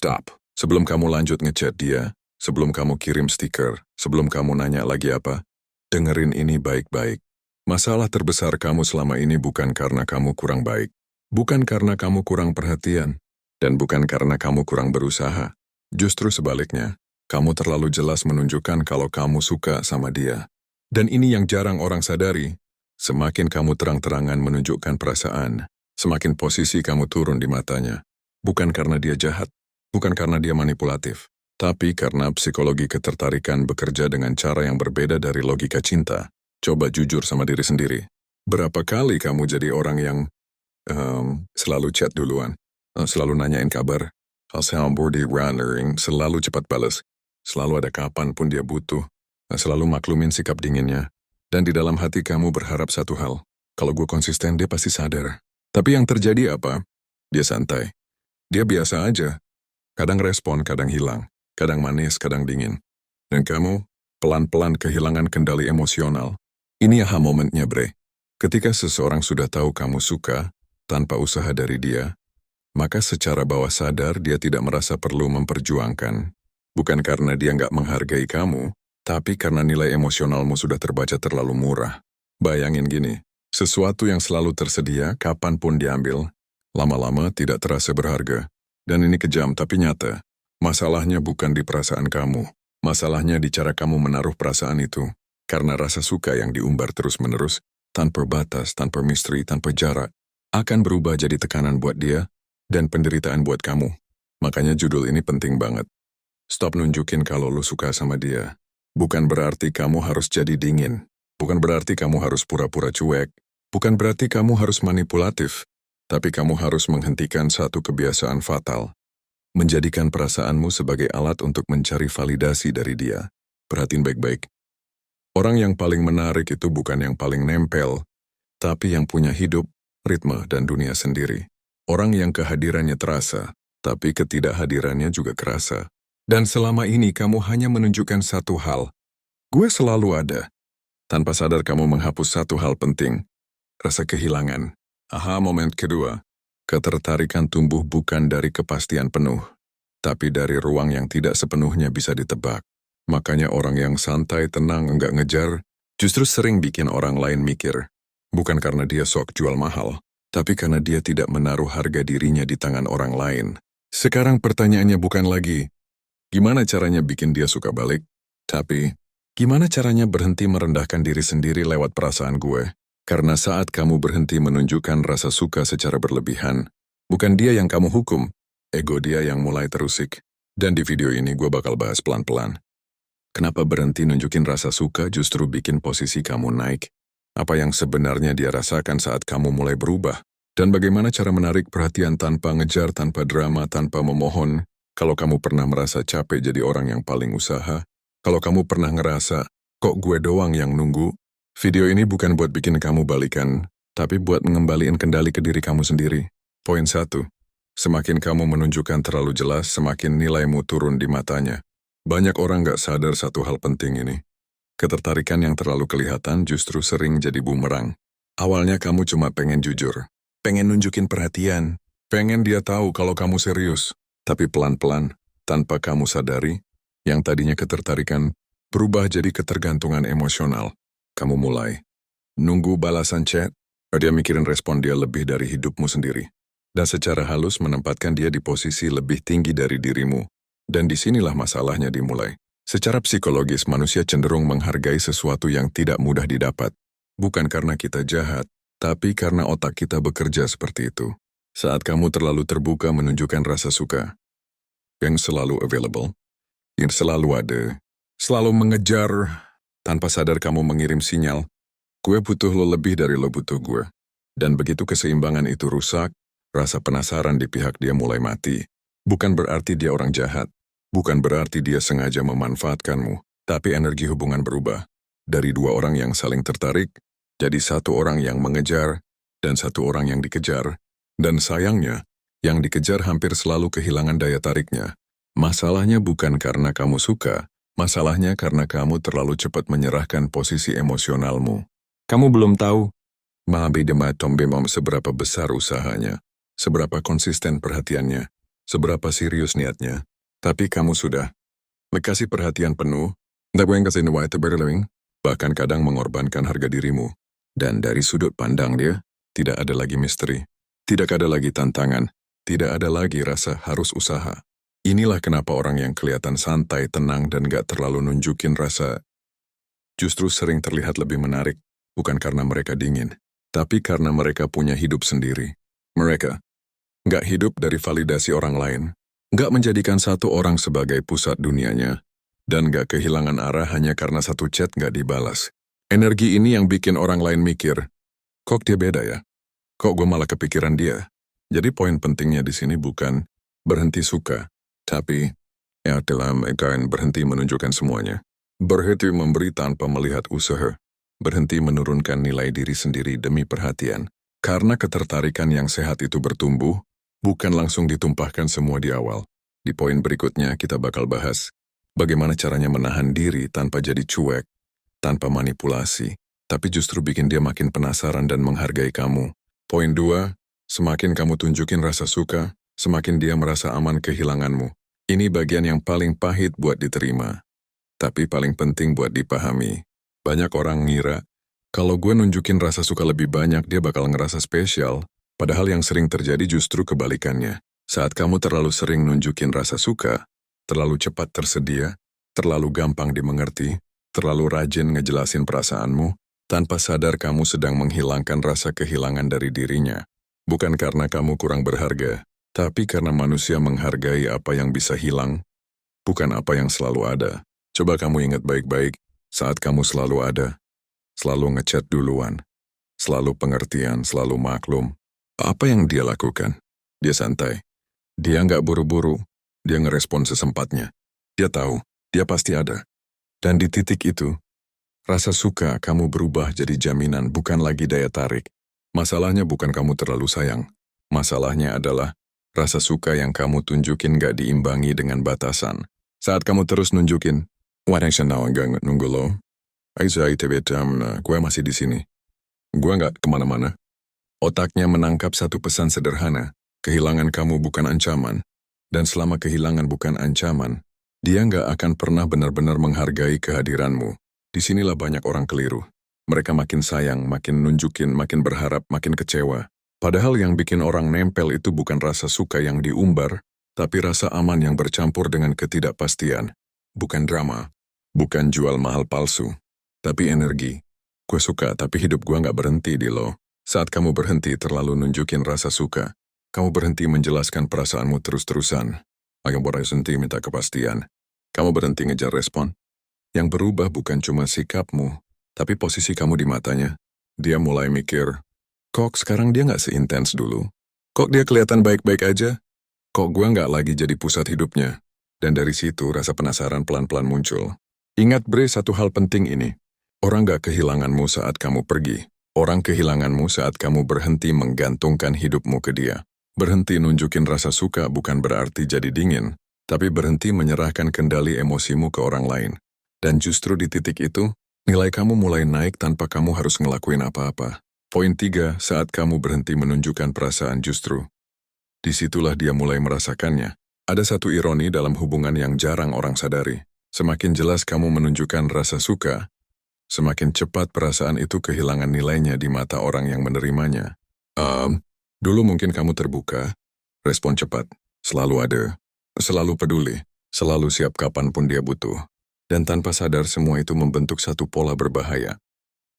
Stop. Sebelum kamu lanjut ngechat dia, sebelum kamu kirim stiker, sebelum kamu nanya lagi apa, dengerin ini baik-baik. Masalah terbesar kamu selama ini bukan karena kamu kurang baik, bukan karena kamu kurang perhatian, dan bukan karena kamu kurang berusaha. Justru sebaliknya, kamu terlalu jelas menunjukkan kalau kamu suka sama dia. Dan ini yang jarang orang sadari, semakin kamu terang-terangan menunjukkan perasaan, semakin posisi kamu turun di matanya. Bukan karena dia jahat, bukan karena dia manipulatif, tapi karena psikologi ketertarikan bekerja dengan cara yang berbeda dari logika cinta. Coba jujur sama diri sendiri. Berapa kali kamu jadi orang yang selalu chat duluan, selalu nanyain kabar, selalu cepat balas, selalu ada kapan pun dia butuh, selalu maklumin sikap dinginnya, dan di dalam hati kamu berharap satu hal, kalau gue konsisten dia pasti sadar. Tapi yang terjadi apa? Dia santai. Dia biasa aja. Kadang respon, kadang hilang. Kadang manis, kadang dingin. Dan kamu pelan-pelan kehilangan kendali emosional. Ini aha momennya, bre. Ketika seseorang sudah tahu kamu suka, tanpa usaha dari dia, maka secara bawah sadar dia tidak merasa perlu memperjuangkan. Bukan karena dia nggak menghargai kamu, tapi karena nilai emosionalmu sudah terbaca terlalu murah. Bayangin gini, sesuatu yang selalu tersedia, kapanpun diambil, lama-lama tidak terasa berharga. Dan ini kejam tapi nyata. Masalahnya bukan di perasaan kamu. Masalahnya di cara kamu menaruh perasaan itu. Karena rasa suka yang diumbar terus-menerus, tanpa batas, tanpa misteri, tanpa jarak, akan berubah jadi tekanan buat dia, dan penderitaan buat kamu. Makanya judul ini penting banget. Stop nunjukin kalau lu suka sama dia. Bukan berarti kamu harus jadi dingin. Bukan berarti kamu harus pura-pura cuek. Bukan berarti kamu harus manipulatif. Tapi kamu harus menghentikan satu kebiasaan fatal. Menjadikan perasaanmu sebagai alat untuk mencari validasi dari dia. Perhatiin baik-baik. Orang yang paling menarik itu bukan yang paling nempel, tapi yang punya hidup, ritme, dan dunia sendiri. Orang yang kehadirannya terasa, tapi ketidakhadirannya juga kerasa. Dan selama ini kamu hanya menunjukkan satu hal. Gue selalu ada. Tanpa sadar kamu menghapus satu hal penting. Rasa kehilangan. Aha moment kedua. Ketertarikan tumbuh bukan dari kepastian penuh, tapi dari ruang yang tidak sepenuhnya bisa ditebak. Makanya orang yang santai, tenang, enggak ngejar, justru sering bikin orang lain mikir. Bukan karena dia sok jual mahal, tapi karena dia tidak menaruh harga dirinya di tangan orang lain. Sekarang pertanyaannya bukan lagi, gimana caranya bikin dia suka balik? Tapi, gimana caranya berhenti merendahkan diri sendiri lewat perasaan gue? Karena saat kamu berhenti menunjukkan rasa suka secara berlebihan, bukan dia yang kamu hukum, ego dia yang mulai terusik. Dan di video ini gue bakal bahas pelan-pelan. Kenapa berhenti nunjukin rasa suka justru bikin posisi kamu naik? Apa yang sebenarnya dia rasakan saat kamu mulai berubah? Dan bagaimana cara menarik perhatian tanpa ngejar, tanpa drama, tanpa memohon? Kalau kamu pernah merasa capek jadi orang yang paling usaha? Kalau kamu pernah ngerasa, kok gue doang yang nunggu? Video ini bukan buat bikin kamu balikan, tapi buat mengembalikan kendali ke diri kamu sendiri. Poin 1. Semakin kamu menunjukkan terlalu jelas, semakin nilaimu turun di matanya. Banyak orang gak sadar satu hal penting ini. Ketertarikan yang terlalu kelihatan justru sering jadi bumerang. Awalnya kamu cuma pengen jujur, pengen nunjukin perhatian, pengen dia tahu kalau kamu serius. Tapi pelan-pelan, tanpa kamu sadari, yang tadinya ketertarikan berubah jadi ketergantungan emosional. Kamu mulai nunggu balasan chat, dia mikirin respon dia lebih dari hidupmu sendiri. Dan secara halus menempatkan dia di posisi lebih tinggi dari dirimu. Dan disinilah masalahnya dimulai. Secara psikologis manusia cenderung menghargai sesuatu yang tidak mudah didapat. Bukan karena kita jahat, tapi karena otak kita bekerja seperti itu. Saat kamu terlalu terbuka menunjukkan rasa suka, yang selalu available, yang selalu ada, selalu mengejar, tanpa sadar kamu mengirim sinyal, gue butuh lo lebih dari lo butuh gue. Dan begitu keseimbangan itu rusak, rasa penasaran di pihak dia mulai mati. Bukan berarti dia orang jahat. Bukan berarti dia sengaja memanfaatkanmu, tapi energi hubungan berubah. Dari dua orang yang saling tertarik, jadi satu orang yang mengejar, dan satu orang yang dikejar. Dan sayangnya, yang dikejar hampir selalu kehilangan daya tariknya. Masalahnya bukan karena kamu suka, masalahnya karena kamu terlalu cepat menyerahkan posisi emosionalmu. Kamu belum tahu, seberapa besar usahanya, seberapa konsisten perhatiannya, seberapa serius niatnya. Tapi kamu sudah kasih perhatian penuh, bahkan kadang mengorbankan harga dirimu. Dan dari sudut pandang dia, tidak ada lagi misteri, tidak ada lagi tantangan, tidak ada lagi rasa harus usaha. Inilah kenapa orang yang kelihatan santai, tenang, dan gak terlalu nunjukin rasa justru sering terlihat lebih menarik, bukan karena mereka dingin, tapi karena mereka punya hidup sendiri. Mereka gak hidup dari validasi orang lain, gak menjadikan satu orang sebagai pusat dunianya, dan gak kehilangan arah hanya karena satu chat gak dibalas. Energi ini yang bikin orang lain mikir, kok dia beda ya? Kok gue malah kepikiran dia? Jadi poin pentingnya di sini bukan berhenti suka, tapi dalam berhenti menunjukkan semuanya. Berhenti memberi tanpa melihat usaha. Berhenti menurunkan nilai diri sendiri demi perhatian. Karena ketertarikan yang sehat itu bertumbuh, bukan langsung ditumpahkan semua di awal. Di poin berikutnya kita bakal bahas bagaimana caranya menahan diri tanpa jadi cuek, tanpa manipulasi, tapi justru bikin dia makin penasaran dan menghargai kamu. Poin 2, semakin kamu tunjukin rasa suka, semakin dia merasa aman kehilanganmu. Ini bagian yang paling pahit buat diterima, tapi paling penting buat dipahami. Banyak orang ngira, kalau gue nunjukin rasa suka lebih banyak, dia bakal ngerasa spesial, padahal yang sering terjadi justru kebalikannya. Saat kamu terlalu sering nunjukin rasa suka, terlalu cepat tersedia, terlalu gampang dimengerti, terlalu rajin ngejelasin perasaanmu, tanpa sadar kamu sedang menghilangkan rasa kehilangan dari dirinya. Bukan karena kamu kurang berharga, tapi karena manusia menghargai apa yang bisa hilang, bukan apa yang selalu ada. Coba kamu ingat baik-baik, saat kamu selalu ada, selalu ngechat duluan, selalu pengertian, selalu maklum. Apa yang dia lakukan? Dia santai. Dia nggak buru-buru, dia ngerespon sesempatnya. Dia tahu, dia pasti ada. Dan di titik itu, rasa suka kamu berubah jadi jaminan, bukan lagi daya tarik. Masalahnya bukan kamu terlalu sayang. Masalahnya adalah rasa suka yang kamu tunjukin gak diimbangi dengan batasan. Saat kamu terus nunjukin, enggak nunggu lo. Gue masih di sini. Gue gak kemana-mana. Otaknya menangkap satu pesan sederhana. Kehilangan kamu bukan ancaman. Dan selama kehilangan bukan ancaman, dia gak akan pernah benar-benar menghargai kehadiranmu. Disinilah banyak orang keliru. Mereka makin sayang, makin nunjukin, makin berharap, makin kecewa. Padahal yang bikin orang nempel itu bukan rasa suka yang diumbar, tapi rasa aman yang bercampur dengan ketidakpastian. Bukan drama, bukan jual mahal palsu, tapi energi. Gue suka, tapi hidup gue gak berhenti di lo. Saat kamu berhenti terlalu nunjukin rasa suka, kamu berhenti menjelaskan perasaanmu terus-terusan. Agak berhenti minta kepastian. Kamu berhenti ngejar respon. Yang berubah bukan cuma sikapmu, tapi posisi kamu di matanya. Dia mulai mikir, kok sekarang dia gak seintens dulu? Kok dia kelihatan baik-baik aja? Kok gue gak lagi jadi pusat hidupnya? Dan dari situ rasa penasaran pelan-pelan muncul. Ingat Bre, satu hal penting ini. Orang gak kehilanganmu saat kamu pergi. Orang kehilanganmu saat kamu berhenti menggantungkan hidupmu ke dia. Berhenti nunjukin rasa suka bukan berarti jadi dingin, tapi berhenti menyerahkan kendali emosimu ke orang lain. Dan justru di titik itu, nilai kamu mulai naik tanpa kamu harus ngelakuin apa-apa. Poin 3, saat kamu berhenti menunjukkan perasaan justru. Disitulah dia mulai merasakannya. Ada satu ironi dalam hubungan yang jarang orang sadari. Semakin jelas kamu menunjukkan rasa suka, semakin cepat perasaan itu kehilangan nilainya di mata orang yang menerimanya. Dulu mungkin kamu terbuka, respon cepat, selalu ada, selalu peduli, selalu siap kapanpun dia butuh. Dan tanpa sadar semua itu membentuk satu pola berbahaya.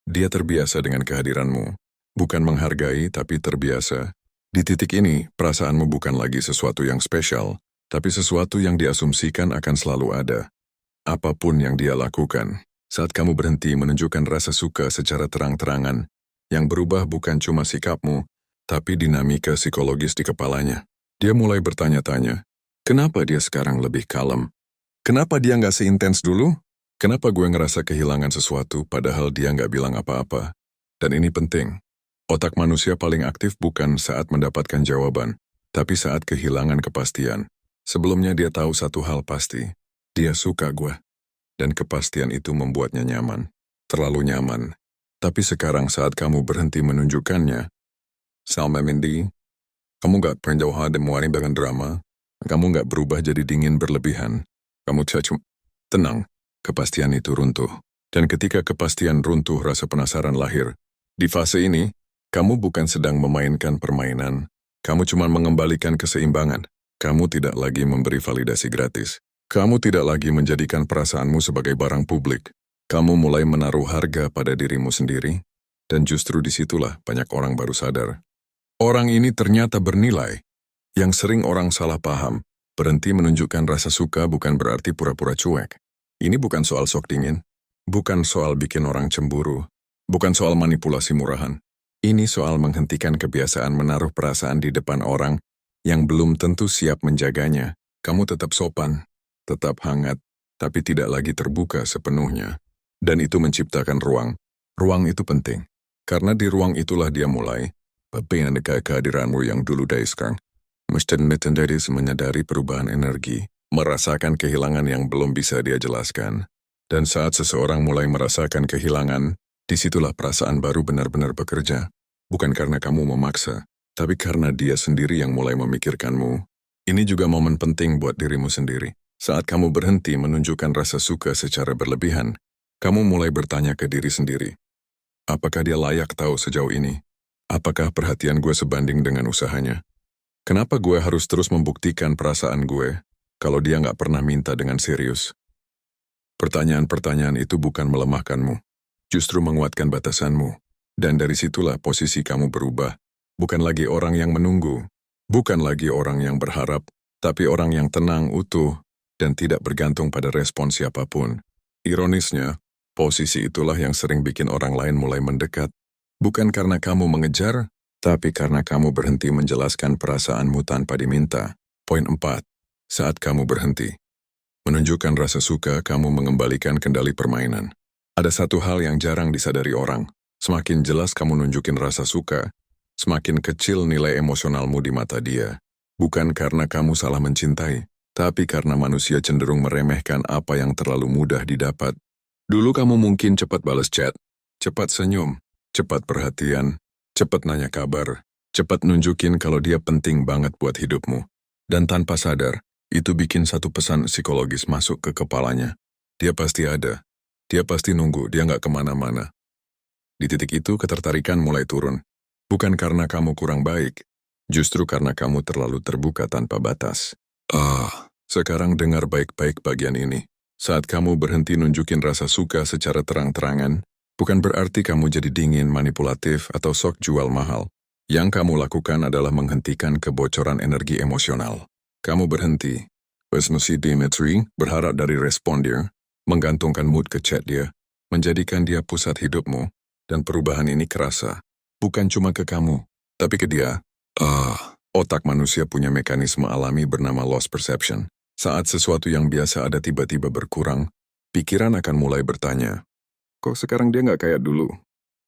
Dia terbiasa dengan kehadiranmu, bukan menghargai tapi terbiasa. Di titik ini, perasaanmu bukan lagi sesuatu yang spesial, tapi sesuatu yang diasumsikan akan selalu ada. Apapun yang dia lakukan, saat kamu berhenti menunjukkan rasa suka secara terang-terangan, yang berubah bukan cuma sikapmu, tapi dinamika psikologis di kepalanya. Dia mulai bertanya-tanya, kenapa dia sekarang lebih kalem? Kenapa dia nggak seintens dulu? Kenapa gue ngerasa kehilangan sesuatu padahal dia nggak bilang apa-apa? Dan ini penting. Otak manusia paling aktif bukan saat mendapatkan jawaban, tapi saat kehilangan kepastian. Sebelumnya dia tahu satu hal pasti. Dia suka gue. Dan kepastian itu membuatnya nyaman. Terlalu nyaman. Tapi sekarang saat kamu berhenti menunjukkannya, Salma Mindy, kamu gak pernah jauh dan muari dengan drama, Kamu nggak berubah jadi dingin berlebihan. Kamu cuma tenang. Kepastian itu runtuh. Dan ketika kepastian runtuh, rasa penasaran lahir. Di fase ini, kamu bukan sedang memainkan permainan. Kamu cuma mengembalikan keseimbangan. Kamu tidak lagi memberi validasi gratis. Kamu tidak lagi menjadikan perasaanmu sebagai barang publik. Kamu mulai menaruh harga pada dirimu sendiri. Dan justru disitulah banyak orang baru sadar. Orang ini ternyata bernilai. Yang sering orang salah paham, berhenti menunjukkan rasa suka bukan berarti pura-pura cuek. Ini bukan soal sok dingin. Bukan soal bikin orang cemburu. Bukan soal manipulasi murahan. Ini soal menghentikan kebiasaan menaruh perasaan di depan orang yang belum tentu siap menjaganya. Kamu tetap sopan, tetap hangat, tapi tidak lagi terbuka sepenuhnya. Dan itu menciptakan ruang. Ruang itu penting. Karena di ruang itulah dia mulai, pengen kehadiranmu yang dulu dari sekarang. Mesti menyadari perubahan energi, merasakan kehilangan yang belum bisa dia jelaskan. Dan saat seseorang mulai merasakan kehilangan, disitulah perasaan baru benar-benar bekerja. Bukan karena kamu memaksa, tapi karena dia sendiri yang mulai memikirkanmu. Ini juga momen penting buat dirimu sendiri. Saat kamu berhenti menunjukkan rasa suka secara berlebihan, kamu mulai bertanya ke diri sendiri. Apakah dia layak tahu sejauh ini? Apakah perhatian gue sebanding dengan usahanya? Kenapa gue harus terus membuktikan perasaan gue kalau dia nggak pernah minta dengan serius? Pertanyaan-pertanyaan itu bukan melemahkanmu, justru menguatkan batasanmu. Dan dari situlah posisi kamu berubah. Bukan lagi orang yang menunggu, bukan lagi orang yang berharap, tapi orang yang tenang, utuh, dan tidak bergantung pada respon siapapun. Ironisnya, posisi itulah yang sering bikin orang lain mulai mendekat. Bukan karena kamu mengejar, tapi karena kamu berhenti menjelaskan perasaanmu tanpa diminta. Poin 4. Saat kamu berhenti menunjukkan rasa suka, kamu mengembalikan kendali permainan. Ada satu hal yang jarang disadari orang. Semakin jelas kamu nunjukin rasa suka, semakin kecil nilai emosionalmu di mata dia. Bukan karena kamu salah mencintai, tapi karena manusia cenderung meremehkan apa yang terlalu mudah didapat. Dulu kamu mungkin cepat balas chat, cepat senyum, cepat perhatian, cepat nanya kabar, cepat nunjukin kalau dia penting banget buat hidupmu. Dan tanpa sadar, itu bikin satu pesan psikologis masuk ke kepalanya. Dia pasti ada, dia pasti nunggu, dia nggak kemana-mana. Di titik itu ketertarikan mulai turun. Bukan karena kamu kurang baik, justru karena kamu terlalu terbuka tanpa batas. Sekarang dengar baik-baik bagian ini. Saat kamu berhenti nunjukin rasa suka secara terang-terangan, bukan berarti kamu jadi dingin, manipulatif, atau sok jual mahal. Yang kamu lakukan adalah menghentikan kebocoran energi emosional. Kamu berhenti. Mesti Dimitri berharap dari respon dia, menggantungkan mood ke chat dia, menjadikan dia pusat hidupmu, dan perubahan ini kerasa. Bukan cuma ke kamu, tapi ke dia. Otak manusia punya mekanisme alami bernama loss perception. Saat sesuatu yang biasa ada tiba-tiba berkurang, pikiran akan mulai bertanya, kok sekarang dia nggak kayak dulu?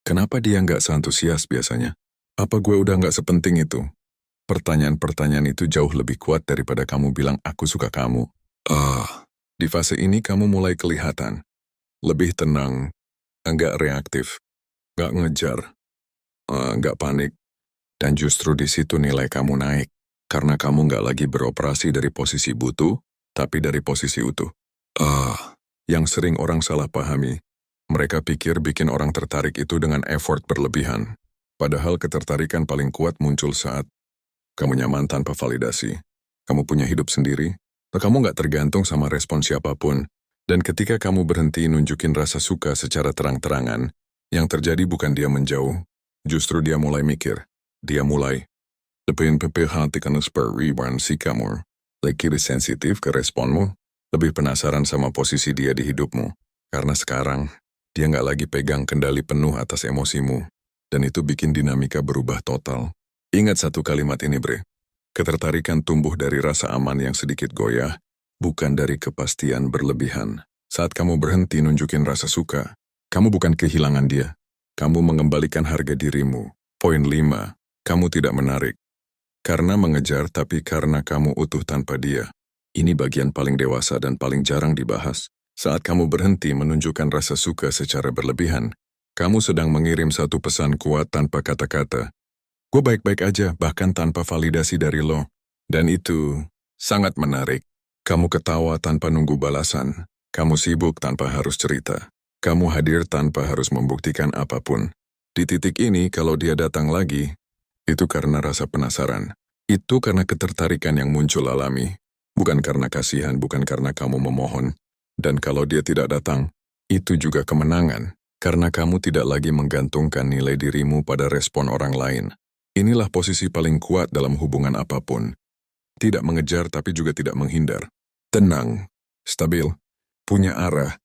Kenapa dia nggak seantusias biasanya? Apa gue udah nggak sepenting itu? Pertanyaan-pertanyaan itu jauh lebih kuat daripada kamu bilang aku suka kamu. Di fase ini kamu mulai kelihatan. Lebih tenang, nggak reaktif, nggak ngejar, nggak panik. Dan justru di situ nilai kamu naik. Karena kamu nggak lagi beroperasi dari posisi butuh, tapi dari posisi utuh. Yang sering orang salah pahami. Mereka pikir bikin orang tertarik itu dengan effort berlebihan. Padahal ketertarikan paling kuat muncul saat kamu nyaman tanpa validasi. Kamu punya hidup sendiri. Kamu nggak tergantung sama respon siapapun. Dan ketika kamu berhenti nunjukin rasa suka secara terang-terangan, yang terjadi bukan dia menjauh. Justru dia mulai mikir. Dia mulai lebih memperhatikan periwan si kamu, lebih sensitif ke responmu, lebih penasaran sama posisi dia di hidupmu. Karena sekarang, dia nggak lagi pegang kendali penuh atas emosimu, dan itu bikin dinamika berubah total. Ingat satu kalimat ini, Bre. Ketertarikan tumbuh dari rasa aman yang sedikit goyah, bukan dari kepastian berlebihan. Saat kamu berhenti nunjukin rasa suka, kamu bukan kehilangan dia. Kamu mengembalikan harga dirimu. Poin 5, kamu tidak menarik. Karena mengejar, tapi karena kamu utuh tanpa dia. Ini bagian paling dewasa dan paling jarang dibahas. Saat kamu berhenti menunjukkan rasa suka secara berlebihan, kamu sedang mengirim satu pesan kuat tanpa kata-kata. Gue baik-baik aja, bahkan tanpa validasi dari lo. Dan itu Sangat menarik. Kamu ketawa tanpa nunggu balasan. Kamu sibuk tanpa harus cerita. Kamu hadir tanpa harus membuktikan apapun. Di titik ini, kalau dia datang lagi, itu karena rasa penasaran. Itu karena ketertarikan yang muncul alami. Bukan karena kasihan, bukan karena kamu memohon. Dan kalau dia tidak datang, itu juga kemenangan. Karena kamu tidak lagi menggantungkan nilai dirimu pada respon orang lain. Inilah posisi paling kuat dalam hubungan apapun. Tidak mengejar tapi juga tidak menghindar. Tenang, stabil, punya arah,